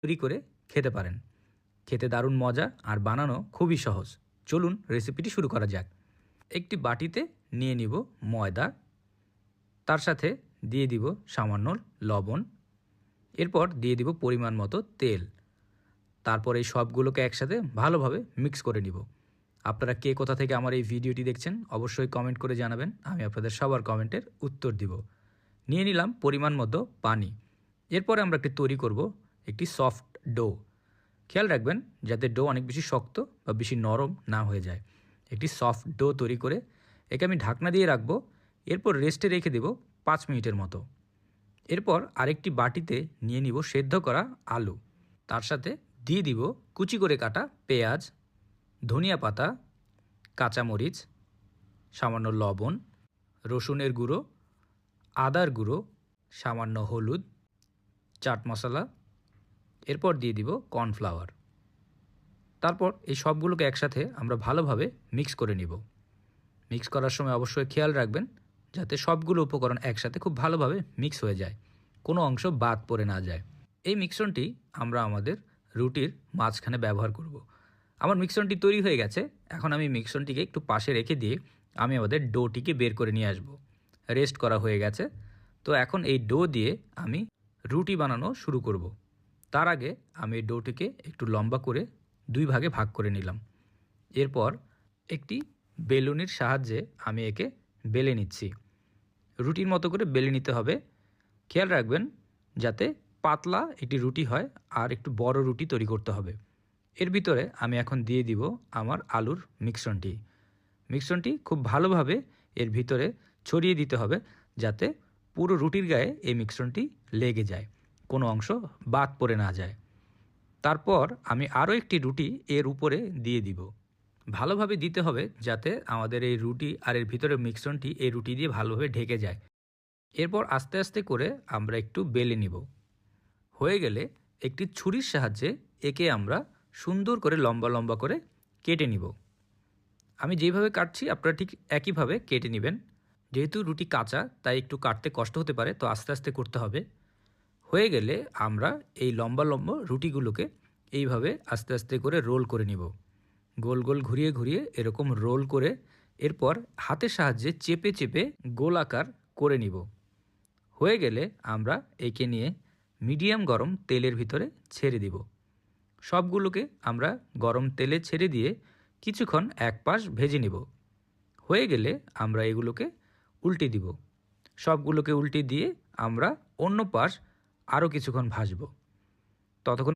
তৈরি করে খেতে পারেন। খেতে দারুণ মজা আর বানানো খুবই সহজ। চলুন রেসিপিটি শুরু করা যাক। একটি বাটিতে নিয়ে নিব ময়দা, তার সাথে দিয়ে দিব সামান্য লবণ, এরপর দিয়ে দিব পরিমাণ মতো তেল। তারপর এই সবগুলোকে একসাথে ভালোভাবে মিক্স করে নিব। আপনারা কে কোথা থেকে আমার এই ভিডিওটি দেখছেন অবশ্যই কমেন্ট করে জানাবেন, আমি আপনাদের সবার কমেন্টের উত্তর দিব। নিয়ে নিলাম পরিমাণ মতো পানি। এরপরে আমরা তৈরি করব একটি সফট ডো। খেয়াল রাখবেন যাতে ডো অনেক বেশি শক্ত বা বেশি নরম না হয়ে যায়। একটি সফট ডো তৈরি করে একে আমি ঢাকনা দিয়ে রাখবো। এরপর রেস্টে রেখে দেব 5 মিনিটের মতো। এরপর আরেকটি বাটিতে নিয়ে নিব সেদ্ধ করা আলু, তার সাথে দিয়ে দিব কুচি করে কাটা পেঁয়াজ, ধনিয়া পাতা, কাঁচামরিচ, সামান্য লবণ, রসুনের গুঁড়ো, আদার গুঁড়ো, সামান্য হলুদ, চাট মশলা, এরপর দিয়ে দিব কর্নফ্লাওয়ার। তারপর এই সবগুলোকে একসাথে আমরা ভালোভাবে মিক্স করে নিব। মিক্স করার সময় অবশ্যই খেয়াল রাখবেন যাতে সবগুলো উপকরণ একসাথে খুব ভালোভাবে মিক্স হয়ে যায়, কোনো অংশ বাদ পড়ে না যায়। এই মিশ্রণটি আমরা আমাদের রুটির মাঝখানে ব্যবহার করব। আমার মিশ্রণটি তৈরি হয়ে গেছে। এখন আমি মিশ্রণটিকে একটু পাশে রেখে দিয়ে আমি আমাদের ডোটিকে বের করে নিয়ে আসব। রেস্ট করা হয়ে গেছে। তো এখন এই ডো দিয়ে আমি রুটি বানানো শুরু করব। তার আগে আমি এই ডোটিকে একটু লম্বা করে 2 ভাগে ভাগ করে নিলাম। এরপর একটি বেলুনির সাহায্যে আমি একে বেলে নিচ্ছি। রুটির মতো করে বেলে নিতে হবে। খেয়াল রাখবেন যাতে পাতলা একটি রুটি হয় আর একটু বড় রুটি তৈরি করতে হবে। এর ভিতরে আমি এখন দিয়ে দিব আমার আলুর মিশ্রণটি খুব ভালোভাবে এর ভিতরে ছড়িয়ে দিতে হবে যাতে পুরো রুটির গায়ে এই মিশ্রণটি লেগে যায়, কোনো অংশ বাদ পড়ে না যায়। তারপর আমি আরও একটি রুটি এর উপরে দিয়ে দিব। ভালোভাবে দিতে হবে যাতে আমাদের এই রুটি আর এর ভিতরে মিশ্রণটি এই রুটি দিয়ে ভালোভাবে ঢেকে যায়। এরপর আস্তে আস্তে করে আমরা একটু বেলে নিব। হয়ে গেলে একটি ছুরির সাহায্যে একে আমরা সুন্দর করে লম্বা লম্বা করে কেটে নিব। আমি যেভাবে কাটছি আপনারা ঠিক একইভাবে কেটে নেবেন। যেহেতু রুটি কাঁচা তাই একটু কাটতে কষ্ট হতে পারে, তো আস্তে আস্তে করতে হবে। হয়ে গেলে আমরা এই লম্বা লম্বা রুটিগুলোকে এইভাবে আস্তে আস্তে করে রোল করে নিব। গোল গোল ঘুরিয়ে ঘুরিয়ে এরকম রোল করে এরপর হাতের সাহায্যে চেপে চেপে গোল আকার করে নিব। হয়ে গেলে আমরা একে নিয়ে মিডিয়াম গরম তেলের ভিতরে ছেড়ে দিব। সবগুলোকে আমরা গরম তেলে ছেড়ে দিয়ে কিছুক্ষণ এক পাশ ভেজে নিব। হয়ে গেলে আমরা এগুলোকে উল্টে দিব। সবগুলোকে উল্টে দিয়ে আমরা অন্য পাশ আরও কিছুক্ষণ ভাজব। ততক্ষণ